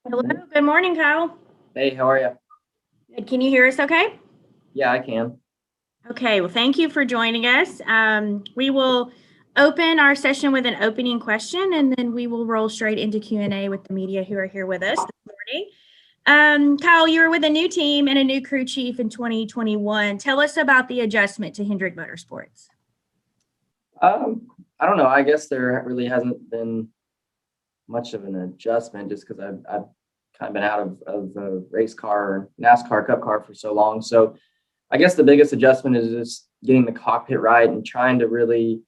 Hello, good morning, Kyle. Hey, how are you? Can you hear us okay? Yeah, I can. Okay, well, thank you for joining us. We will open our session with an opening question, and then we will roll straight into Q&A with the media who are here with us this morning. Kyle, you were with a new team and a new crew chief in 2021. Tell us about the adjustment to Hendrick Motorsports. I don't know. I guess there really hasn't been much of an adjustment just because I've kind of been out of a race car or NASCAR Cup car for so long. So I guess the biggest adjustment is just getting the cockpit right and trying to really,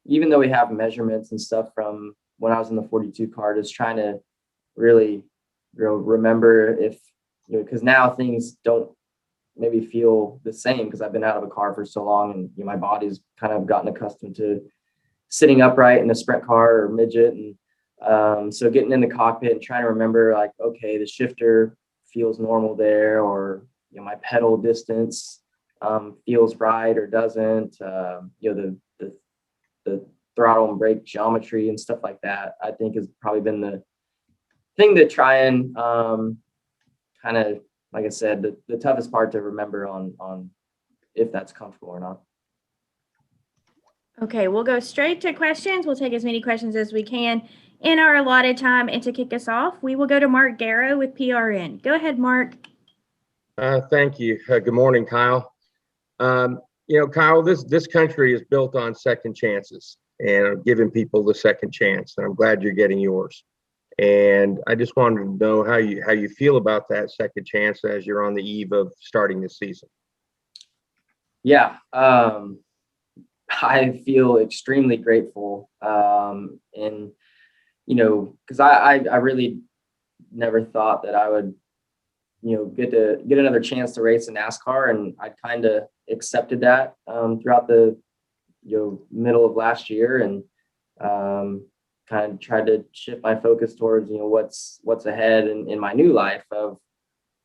even though we have measurements and stuff from when I was in the 42 car, just trying to really, remember if, because now things don't maybe feel the same because I've been out of a car for so long and my body's kind of gotten accustomed to sitting upright in a sprint car or midget. And so getting in the cockpit and trying to remember like, okay, the shifter feels normal there, or my pedal distance feels right or doesn't. The throttle and brake geometry and stuff like that, I think has probably been the thing to try and kind of, like I said, the toughest part to remember on if that's comfortable or not. Okay, we'll go straight to questions. We'll take as many questions as we can in our allotted time. And to kick us off, we will go to Mark Garrow with PRN. Go ahead, Mark. Thank you. Good morning, Kyle. Kyle, this country is built on second chances and giving people the second chance, and I'm glad you're getting yours. And I just wanted to know how you feel about that second chance as you're on the eve of starting this season. Yeah, I feel extremely grateful, and because I really never thought that I would get another chance to race in NASCAR, and I kind of accepted that throughout the middle of last year, and kind of tried to shift my focus towards what's ahead in my new life of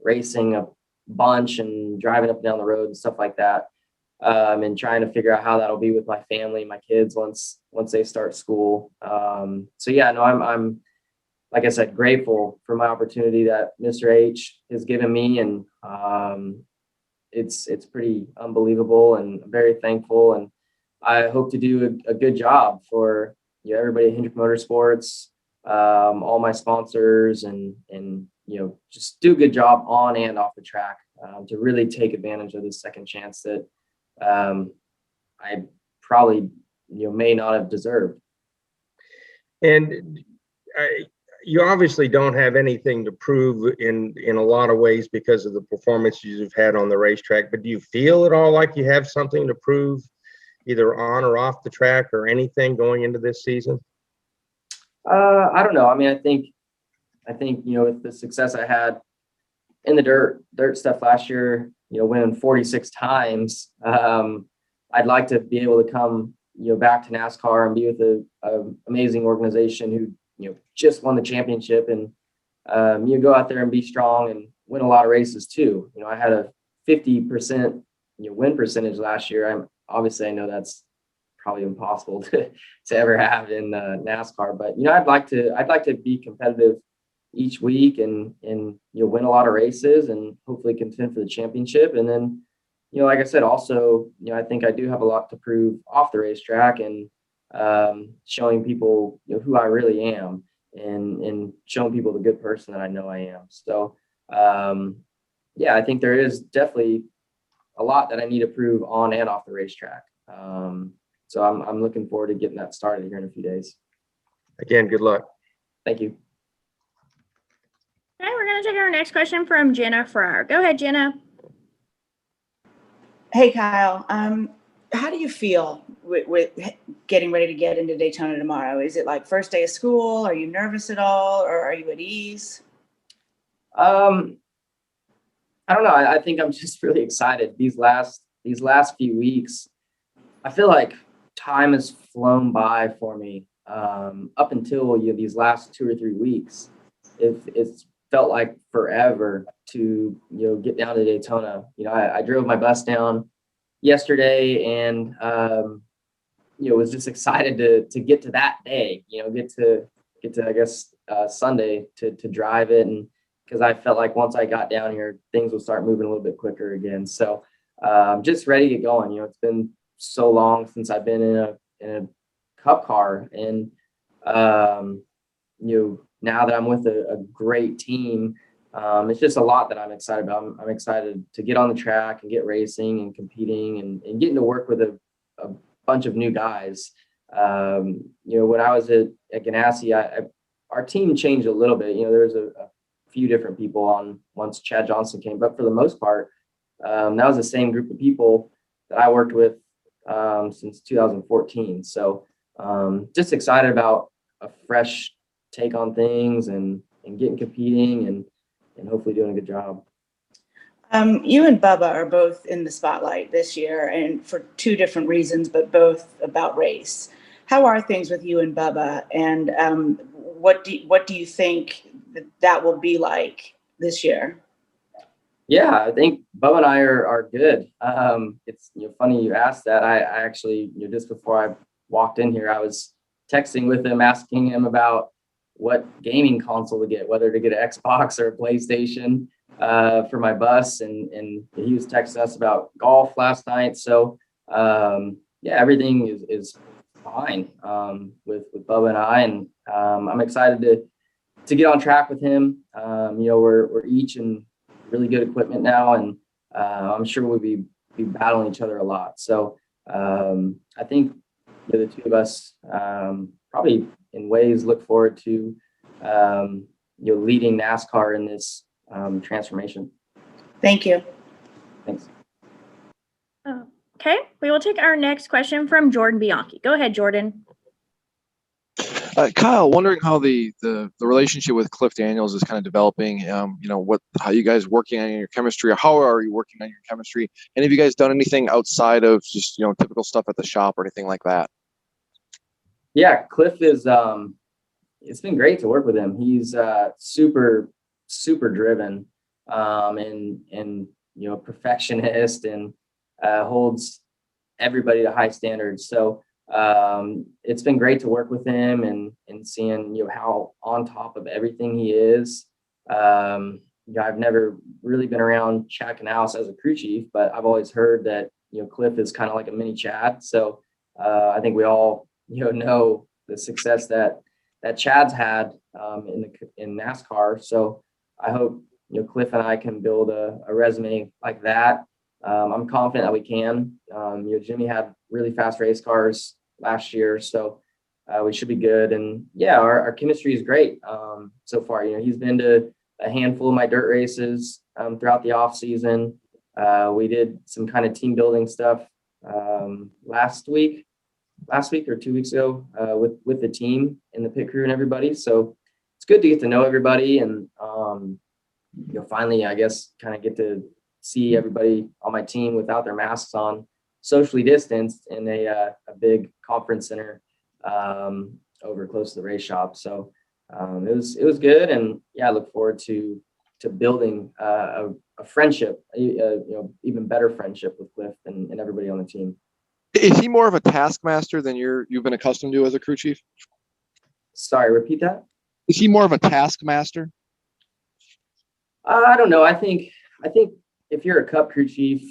racing a bunch and driving up and down the road and stuff like that, and trying to figure out how that'll be with my family, my kids once they start school. So yeah, no, I'm like I said, grateful for my opportunity that Mr. H has given me, and it's pretty unbelievable, and I'm very thankful, and I hope to do a good job for everybody at Hendrick Motorsports, all my sponsors, and just do a good job on and off the track, to really take advantage of this second chance that I probably may not have deserved. And you obviously don't have anything to prove in a lot of ways because of the performances you've had on the racetrack, but do you feel at all like you have something to prove either on or off the track or anything going into this season? I don't know. I mean, I think with the success I had in the dirt stuff last year, winning 46 times, I'd like to be able to come back to NASCAR and be with a amazing organization who just won the championship, and go out there and be strong and win a lot of races too. I had a 50% win percentage last year. I know that's probably impossible to ever have in NASCAR, but I'd like to be competitive each week and win a lot of races and hopefully contend for the championship. And then like I said, also I think I do have a lot to prove off the racetrack, and showing people who I really am, and showing people the good person that I know I am. So yeah, I think there is definitely a lot that I need to prove on and off the racetrack. So I'm looking forward to getting that started here in a few days. Again, good luck. Thank you. Okay, we're going to take our next question from Jenna Fryer. Go ahead, Jenna. Hey, Kyle. How do you feel with getting ready to get into Daytona tomorrow? Is it like first day of school? Are you nervous at all, or are you at ease? I don't know. I think I'm just really excited. These last few weeks, I feel like time has flown by for me. Up until these last 2 or 3 weeks, it's felt like forever to get down to Daytona. I drove my bus down yesterday, and was just excited to get to that day. Get to I guess Sunday to drive it, and because I felt like once I got down here, things would start moving a little bit quicker again. So just ready to get going. It's been so long since I've been in a cup car, and now that I'm with a great team, it's just a lot that I'm excited about. I'm excited to get on the track and get racing and competing and getting to work with a bunch of new guys. When I was at Ganassi, our team changed a little bit. There's a few different people on once Chad Johnson came, but for the most part, that was the same group of people that I worked with since 2014. So just excited about a fresh take on things and getting competing and hopefully doing a good job. You and Bubba are both in the spotlight this year, and for two different reasons, but both about race. How are things with you and Bubba, and what do you think that will be like this year? Yeah, I think Bubba and I are good. It's funny you asked that. I actually just before I walked in here, I was texting with him, asking him about what gaming console to get, whether to get an Xbox or a PlayStation for my bus, and he was texting us about golf last night. So everything is fine with Bubba and I, and I'm excited to get on track with him. We're each in really good equipment now, and I'm sure we'll be battling each other a lot. So I think the two of us probably in ways look forward to leading NASCAR in this transformation. Thank you. Thanks. Okay, we will take our next question from Jordan Bianchi. Go ahead, Jordan. Kyle, wondering how the relationship with Cliff Daniels is kind of developing. How you guys working on your chemistry, or how are you working on your chemistry? And have you guys done anything outside of just typical stuff at the shop or anything like that? Yeah, Cliff is. It's been great to work with him. He's super driven, and perfectionist, and holds everybody to high standards. So it's been great to work with him and seeing how on top of everything he is. I've never really been around Chad Canals as a crew chief, but I've always heard that Cliff is kind of like a mini Chad. So I think we all know the success that Chad's had in NASCAR. So I hope Cliff and I can build a resume like that. I'm confident that we can. Jimmy had really fast race cars last year, so we should be good. And yeah, our chemistry is great so far. He's been to a handful of my dirt races throughout the off season. We did some kind of team building stuff last week or 2 weeks ago with the team and the pit crew and everybody. So it's good to get to know everybody and finally, I guess, kind of get to see everybody on my team without their masks on, socially distanced in a big conference center over close to the race shop. So it was good, and yeah, I look forward to building a friendship, even better friendship with Cliff and everybody on the team. Is he more of a taskmaster than you've been accustomed to as a crew chief? Sorry, repeat that. Is he more of a taskmaster? I don't know. I think if you're a cup crew chief,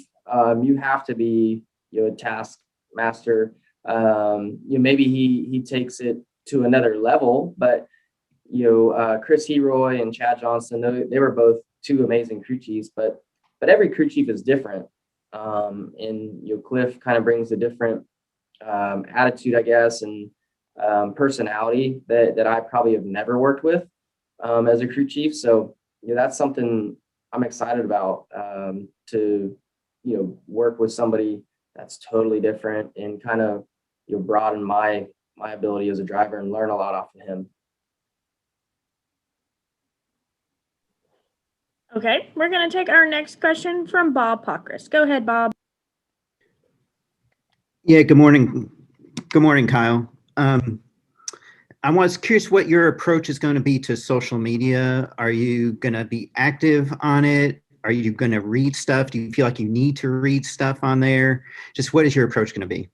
you have to be a taskmaster. Maybe he takes it to another level, but Chris Heroy and Chad Johnson, they were both two amazing crew chiefs, but every crew chief is different. And Cliff kind of brings a different attitude, I guess, and personality that I probably have never worked with as a crew chief. So that's something I'm excited about, to work with somebody that's totally different and kind of broaden my ability as a driver and learn a lot off of him. Okay, we're going to take our next question from Bob Pockris. Go ahead, Bob. Yeah, good morning. Good morning, Kyle. I was curious what your approach is going to be to social media. Are you going to be active on it? Are you going to read stuff? Do you feel like you need to read stuff on there? Just what is your approach going to be?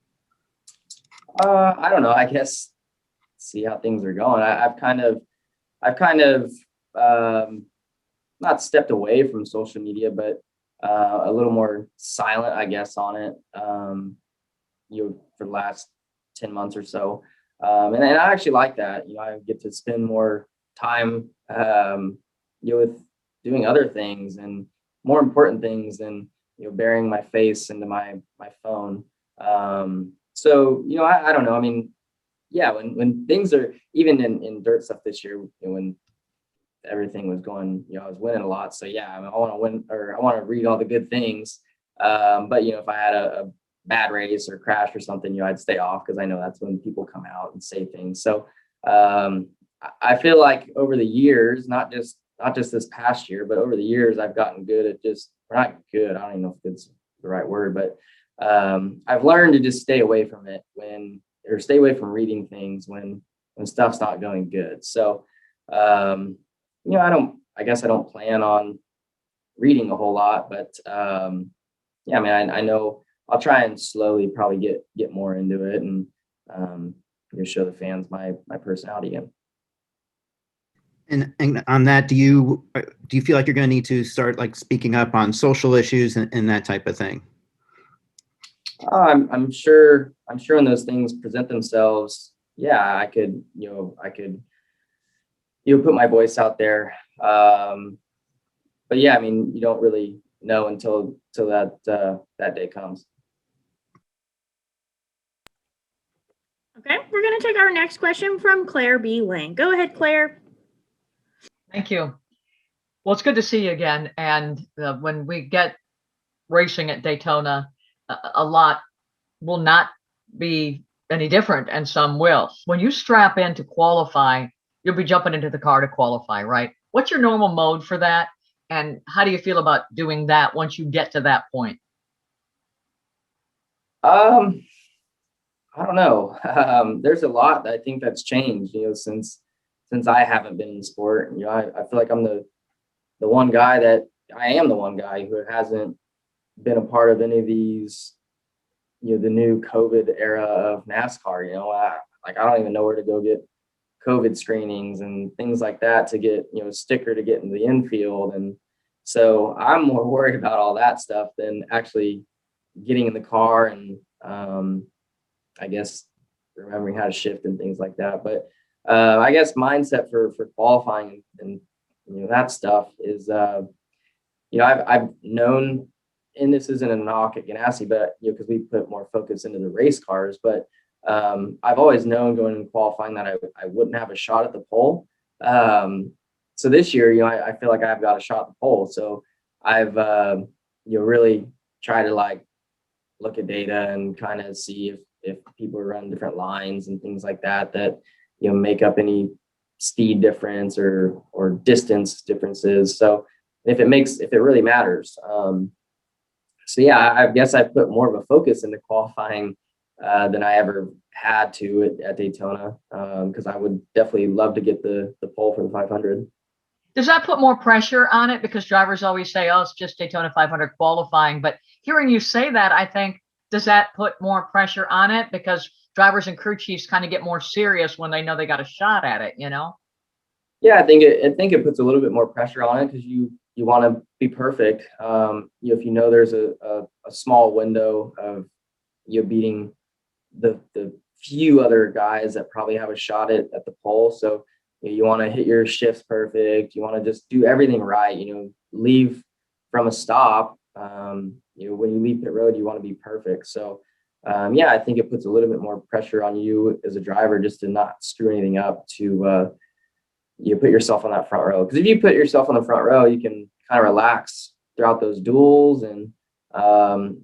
I don't know. I guess see how things are going. I've kind of not stepped away from social media, but a little more silent, I guess, on it. For the last 10 months or so. And I actually like that. I get to spend more time, with doing other things and more important things than, burying my face into my phone. So, I don't know. I mean, yeah, when things are, even in dirt stuff this year, when everything was going, I was winning a lot. So yeah, I mean, I want to win, or I want to read all the good things. But if I had a bad race or crash or something, I'd stay off, because I know that's when people come out and say things. So I feel like over the years, not just this past year, but over the years, I've gotten good at just, or not good, I don't even know if good's the right word, but I've learned to just stay away from it or stay away from reading things when stuff's not going good. So I guess I don't plan on reading a whole lot, but yeah, I mean, I know I'll try and slowly probably get more into it and show the fans my personality again. And on that, do you feel like you're going to need to start like speaking up on social issues and that type of thing? I'm sure when those things present themselves, yeah, I could put my voice out there. But yeah, I mean, you don't really know until that day comes. Okay, we're going to take our next question from Claire B. Lane. Go ahead, Claire. Thank you. Well, it's good to see you again. And when we get racing at Daytona, a lot will not be any different, and some will. When you strap in to qualify, you'll be jumping into the car to qualify, right? What's your normal mode for that? And how do you feel about doing that once you get to that point? I don't know. There's a lot that I think that's changed, since I haven't been in the sport. I feel like I'm the one guy who hasn't been a part of any of these, the new COVID era of NASCAR. I don't even know where to go get COVID screenings and things like that to get, a sticker to get into the infield. And so I'm more worried about all that stuff than actually getting in the car and, I guess, remembering how to shift and things like that. But I guess mindset for qualifying and that stuff is, I've known, and this isn't a knock at Ganassi, but because we put more focus into the race cars, but I've always known going into qualifying that I wouldn't have a shot at the pole. So this year, I feel like I've got a shot at the pole. So I've really tried to like look at data and kind of see if people run different lines and things like that make up any speed difference or distance differences. So if it really matters. So yeah, I guess I put more of a focus into qualifying than I ever had to at Daytona, because I would definitely love to get the pole for the 500. Does that put more pressure on it? Because drivers always say, oh, it's just Daytona 500 qualifying. But hearing you say that, I think, does that put more pressure on it? Because drivers and crew chiefs kind of get more serious when they know they got a shot at it, Yeah, I think it puts a little bit more pressure on it, because you want to be perfect. If there's a small window of beating the few other guys that probably have a shot at the pole. So you want to hit your shifts perfect. You want to just do everything right. Leave from a stop. When you leave pit road, you want to be perfect. So yeah, I think it puts a little bit more pressure on you as a driver just to not screw anything up, to you put yourself on that front row. Because if you put yourself on the front row, you can kind of relax throughout those duels, and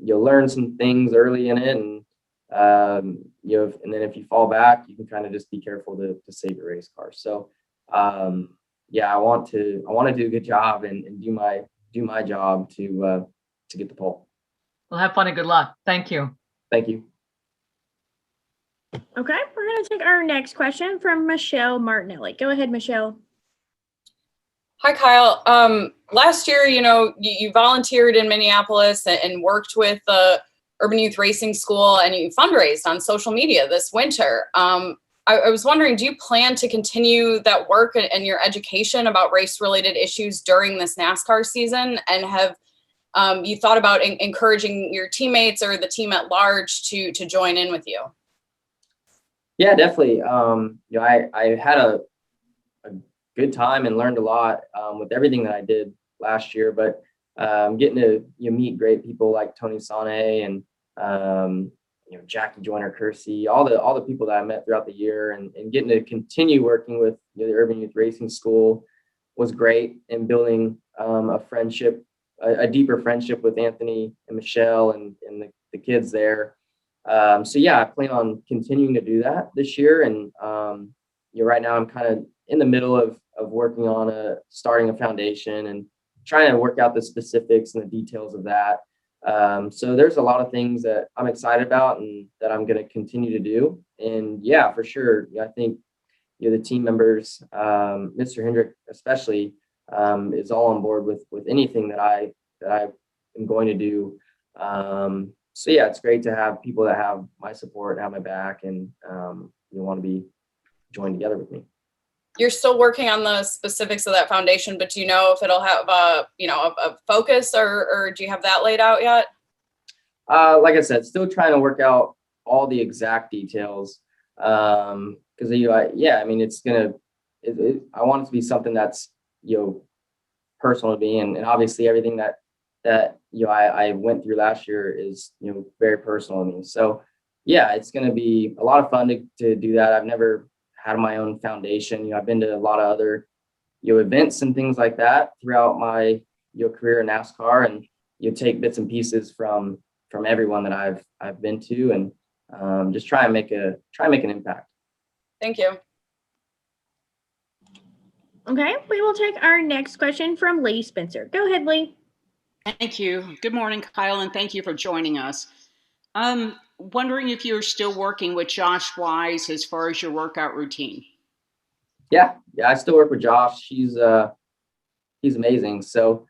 you'll learn some things early in it, and and then if you fall back, you can kind of just be careful to save your race car. So yeah, I want to do a good job and do my job to get the pole. Well, have fun and good luck. Thank you. Thank you. Okay, we're going to take our next question from Michelle Martinelli. Go ahead, Michelle. Hi, Kyle. Last year, you volunteered in Minneapolis and worked with the Urban Youth Racing School, and you fundraised on social media this winter. I was wondering, do you plan to continue that work and your education about race-related issues during this NASCAR season? And have you thought about encouraging your teammates or the team at large to join in with you? Yeah, definitely. I had a good time and learned a lot with everything that I did last year, but getting to meet great people like Tony Sane and Jackie Joyner Kersey, all the people that I met throughout the year, and getting to continue working with the Urban Youth Racing School was great, and building a friendship, a deeper friendship with Anthony and Michelle and the kids there. So yeah, I plan on continuing to do that this year. And right now I'm kind of in the middle of working on starting a foundation and trying to work out the specifics and the details of that. So there's a lot of things that I'm excited about and that I'm going to continue to do. And yeah, for sure, I think the team members, Mr. Hendrick especially, is all on board with anything that I am going to do. So yeah, it's great to have people that have my support, have my back, and want to be joined together with me. You're still working on the specifics of that foundation, but do you know if it'll have a focus, or do you have that laid out yet? Like I said, still trying to work out all the exact details. Because I mean, it's gonna. I want it to be something that's personal to me, and obviously everything that I went through last year is very personal to me. So yeah, it's going to be a lot of fun to do that. I've never had my own foundation. I've been to a lot of other events and things like that throughout my career in NASCAR, and you take bits and pieces from everyone that I've been to, and just try and make an impact. Thank you. Okay, we will take our next question from Lee Spencer. Go ahead, Lee. Thank you. Good morning, Kyle, and thank you for joining us. I'm wondering if you're still working with Josh Wise as far as your workout routine. Yeah, I still work with Josh. He's amazing. So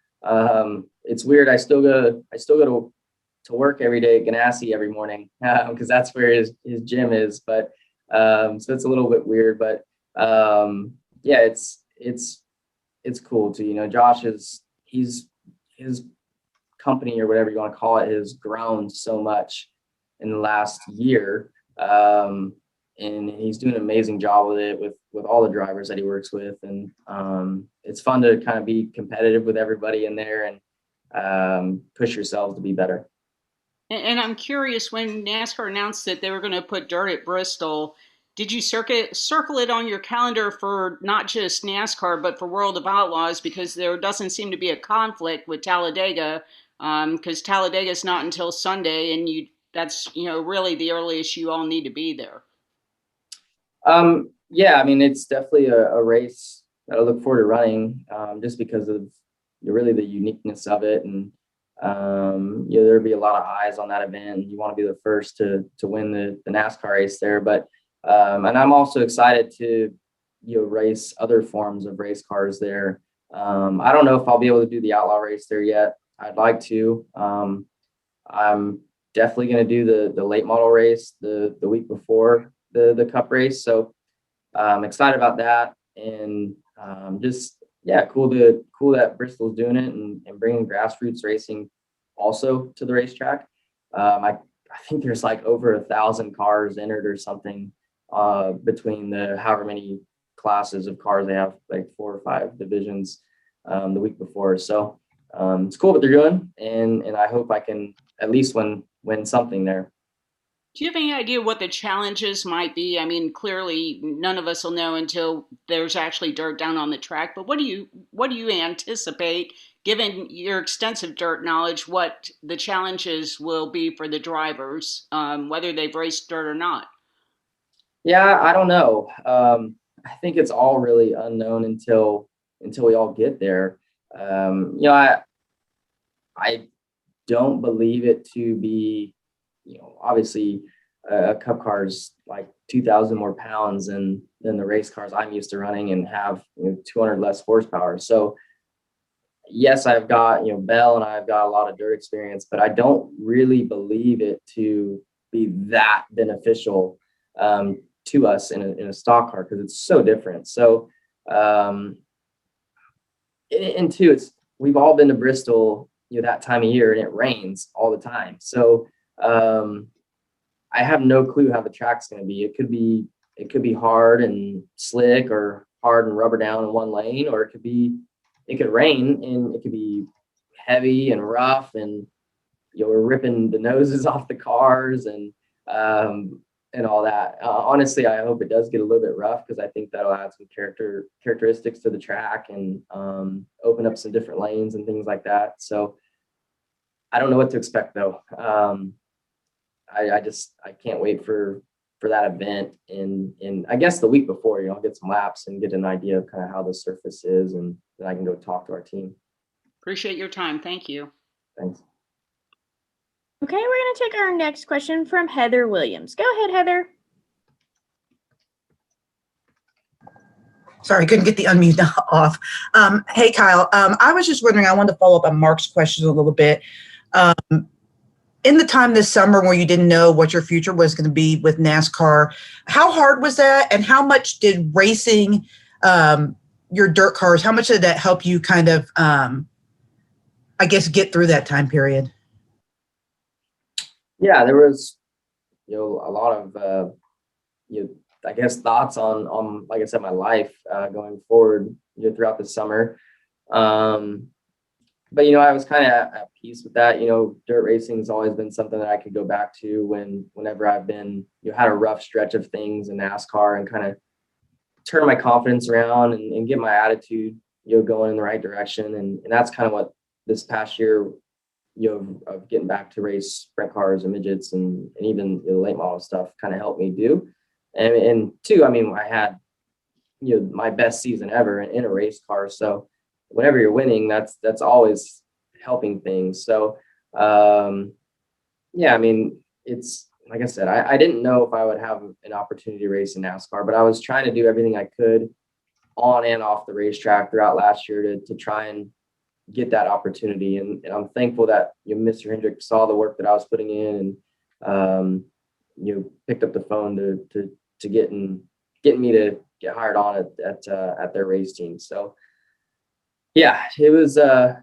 it's weird. I still go to work every day at Ganassi every morning because that's where his gym is. But so it's a little bit weird. But yeah, it's cool too. Josh his company, or whatever you want to call it, has grown so much in the last year, and he's doing an amazing job with it, with all the drivers that he works with, and it's fun to kind of be competitive with everybody in there and push yourselves to be better. And I'm curious, when NASCAR announced that they were going to put dirt at Bristol, did you circle it on your calendar for not just NASCAR, but for World of Outlaws? Because there doesn't seem to be a conflict with Talladega, because Talladega is not until Sunday, and that's really the earliest you all need to be there. Yeah, I mean, it's definitely a race that I look forward to running, just because of really the uniqueness of it, and there'll be a lot of eyes on that event. You want to be the first to win the NASCAR race there, but and I'm also excited to race other forms of race cars there. I don't know if I'll be able to do the outlaw race there yet. I'd like to. I'm definitely going to do the late model race the week before the Cup race. So I'm excited about that, and just cool that Bristol's doing it and bringing grassroots racing also to the racetrack. I think there's like over 1,000 cars entered or something between the however many classes of cars they have, like 4 or 5 divisions the week before. So it's cool what they're doing, and I hope I can at least win something there. Do you have any idea what the challenges might be? I mean, clearly none of us will know until there's actually dirt down on the track, but what do you anticipate, given your extensive dirt knowledge, what the challenges will be for the drivers, whether they've raced dirt or not? Yeah, I don't know. I think it's all really unknown until we all get there. I don't believe it to be, obviously a Cup car is like 2,000 more pounds than the race cars I'm used to running, and have 200 less horsepower. So yes, I've got Bell, and I've got a lot of dirt experience, but I don't really believe it to be that beneficial to us in a stock car because it's so different. So, and two, we've all been to Bristol, that time of year, and it rains all the time. So I have no clue how the track's going to be. It could be hard and slick, or hard and rubber down in one lane, or it could rain and it could be heavy and rough, and we're ripping the noses off the cars and all that. Honestly, I hope it does get a little bit rough because I think that'll add some characteristics to the track and open up some different lanes and things like that. So I don't know what to expect though. I can't wait for that event in I guess the week before. I'll get some laps and get an idea of kind of how the surface is, and then I can go talk to our team. Appreciate your time. Thank you. Thanks. Okay, we're going to take our next question from Heather Williams. Go ahead, Heather. Sorry, couldn't get the unmute off. Hey, Kyle, I was just wondering, I wanted to follow up on Mark's question a little bit. In the time this summer where you didn't know what your future was going to be with NASCAR, how hard was that? And how much did racing your dirt cars, how much did that help you kind of, I guess, get through that time period? Yeah, there was, a lot of, I guess, thoughts on, like I said, my life going forward, throughout the summer. But, I was kind of at peace with that. Dirt racing has always been something that I could go back to whenever I've been, had a rough stretch of things in NASCAR, and kind of turn my confidence around and get my attitude, going in the right direction. And that's kind of what this past year, of getting back to race sprint cars and midgets and even the late model stuff kind of helped me do. And two, I had, my best season ever in a race car. So whenever you're winning, that's always helping things. So, yeah, it's like I said, I didn't know if I would have an opportunity to race in NASCAR, but I was trying to do everything I could on and off the racetrack throughout last year to try and get that opportunity. And I'm thankful that Mr. Hendrick saw the work that I was putting in, and picked up the phone to get me to get hired on at their race team. So yeah, it was a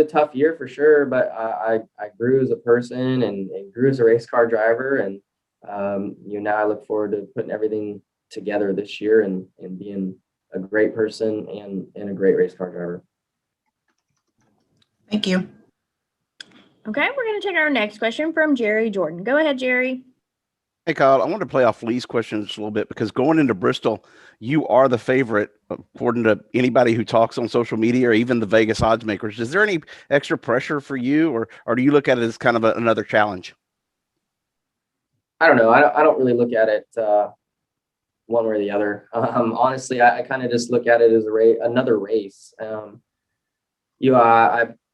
tough year for sure, but I grew as a person and grew as a race car driver. And now I look forward to putting everything together this year and being a great person and a great race car driver. Thank you. Okay, we're going to take our next question from Jerry Jordan. Go ahead, Jerry. Hey, Kyle, I wanted to play off Lee's questions a little bit, because going into Bristol, you are the favorite, according to anybody who talks on social media or even the Vegas odds makers. Is there any extra pressure for you, or do you look at it as kind of another challenge? I don't know. I don't really look at it one way or the other. Honestly, I kind of just look at it as another race.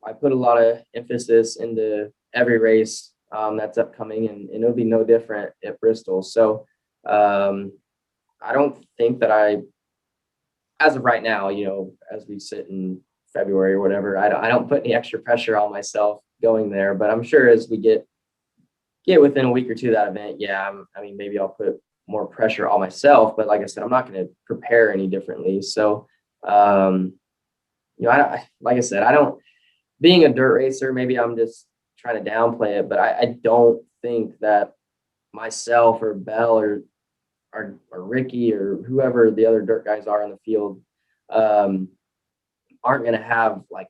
I put a lot of emphasis into every race that's upcoming, and it'll be no different at Bristol. So I don't think that as of right now, as we sit in February or whatever, I don't put any extra pressure on myself going there. But I'm sure as we get within a week or two of that event, yeah, maybe I'll put more pressure on myself. But like I said, I'm not going to prepare any differently. So like I said, I don't. Being a dirt racer, maybe I'm just trying to downplay it, but I don't think that myself or Bell or Ricky or whoever the other dirt guys are in the field aren't going to have like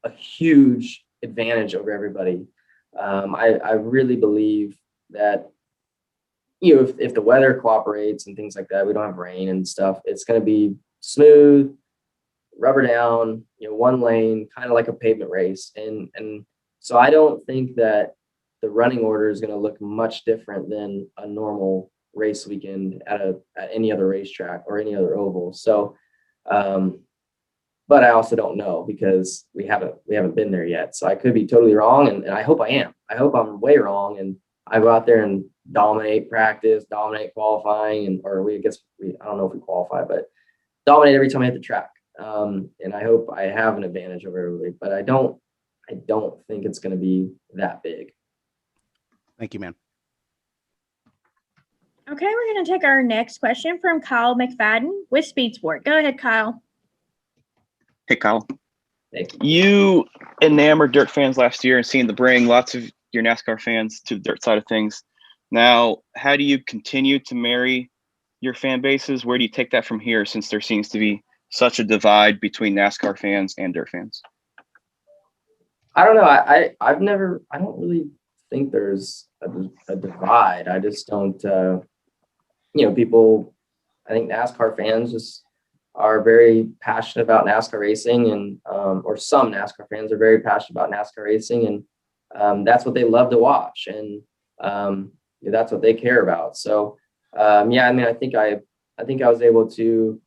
a huge advantage over everybody. I really believe that if the weather cooperates and things like that, we don't have rain and stuff, it's going to be smooth, rubber down, one lane, kind of like a pavement race. And so I don't think that the running order is going to look much different than a normal race weekend at any other racetrack or any other oval. So, but I also don't know, because we haven't been there yet. So I could be totally wrong. And I hope I am. I hope I'm way wrong. And I go out there and dominate practice, dominate qualifying, I don't know if we qualify, but dominate every time I hit the track. And I hope I have an advantage over everybody, but I don't think it's going to be that big. Thank you, man. Okay, we're going to take our next question from Kyle McFadden with Speed Sport. Go ahead, Kyle. Hey, Kyle. Thank You enamored dirt fans last year and seeing the bring lots of your NASCAR fans to the dirt side of things. Now, how do you continue to marry your fan bases? Where do you take that from here, since there seems to be such a divide between NASCAR fans and dirt fans? I don't know. I don't really think there's a divide. I just don't, people, I think NASCAR fans just are very passionate about NASCAR racing, and, or some NASCAR fans are very passionate about NASCAR racing, and that's what they love to watch. And, that's what they care about. So, I think I was able to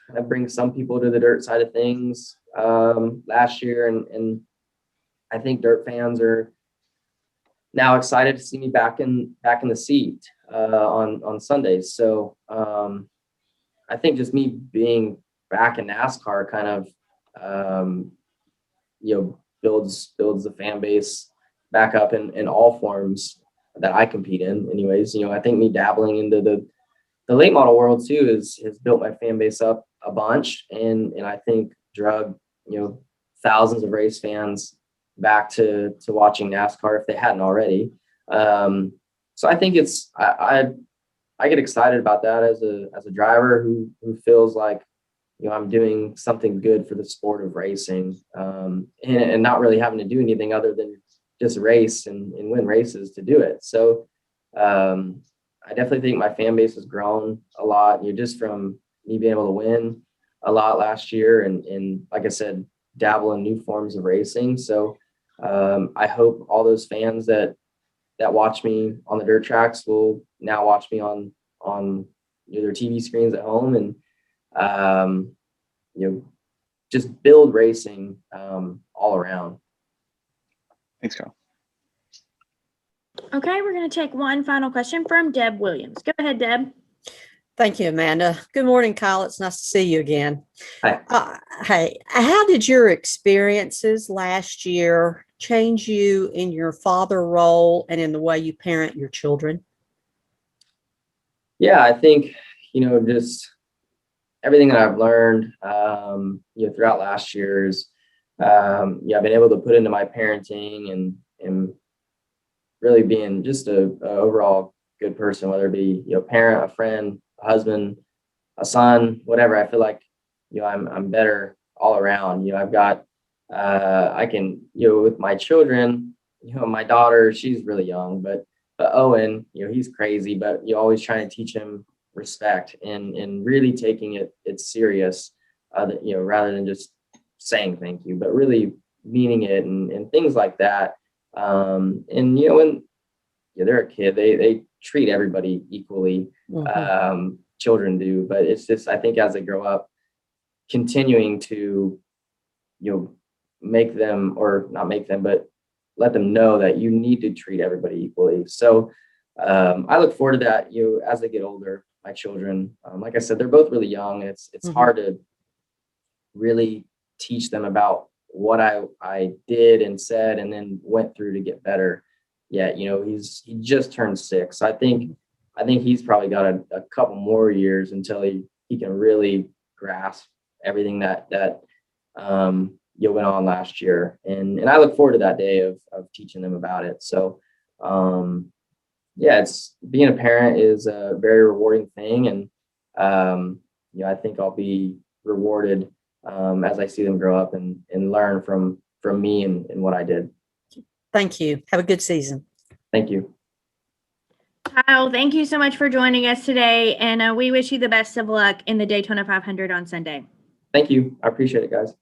kind of bring some people to the dirt side of things, last year. And I think dirt fans are now excited to see me back in the seat on Sundays. So I think just me being back in NASCAR kind of builds the fan base back up in all forms that I compete in. Anyways, I think me dabbling into the late model world too has built my fan base up a bunch, and I think drug thousands of race fans back to watching NASCAR if they hadn't already. So I think I get excited about that as a driver who feels like I'm doing something good for the sport of racing, and not really having to do anything other than just race and win races to do it. So I definitely think my fan base has grown a lot, just from me being able to win a lot last year, and like I said, dabble in new forms of racing. So I hope all those fans that watch me on the dirt tracks will now watch me on their TV screens at home, and just build racing all around. Thanks, Kyle. Okay, we're going to take one final question from Deb Williams. Go ahead, Deb. Thank you, Amanda. Good morning, Kyle. It's nice to see you again. Hi. Hey, how did your experiences last year change you in your father role and in the way you parent your children? Yeah, I think, just everything that I've learned, throughout last year's, I've been able to put into my parenting and really being just a overall good person, whether it be, parent, a friend, a husband, a son, whatever. I feel like, I'm better all around. I've got, I can, with my children, my daughter, she's really young, but Owen, he's crazy, but you always try to teach him respect and really taking it serious, rather than just saying thank you, but really meaning it and things like that. And when they're a kid, they treat everybody equally. Mhm. Children do, but it's just, I think as they grow up, continuing to make them, or not make them, but let them know that you need to treat everybody equally. So I look forward to that. As they get older, my children, like I said, they're both really young. It's Mhm. hard to really teach them about what I did and said and then went through to get better. Yeah, he just turned 6. So I think he's probably got a couple more years until he can really grasp everything that went on last year. And I look forward to that day of teaching them about it. So it's being a parent is a very rewarding thing, and I think I'll be rewarded as I see them grow up and learn from me and what I did. Thank you. Have a good season. Thank you. Kyle, thank you so much for joining us today, and we wish you the best of luck in the Daytona 500 on Sunday. Thank you. I appreciate it, guys.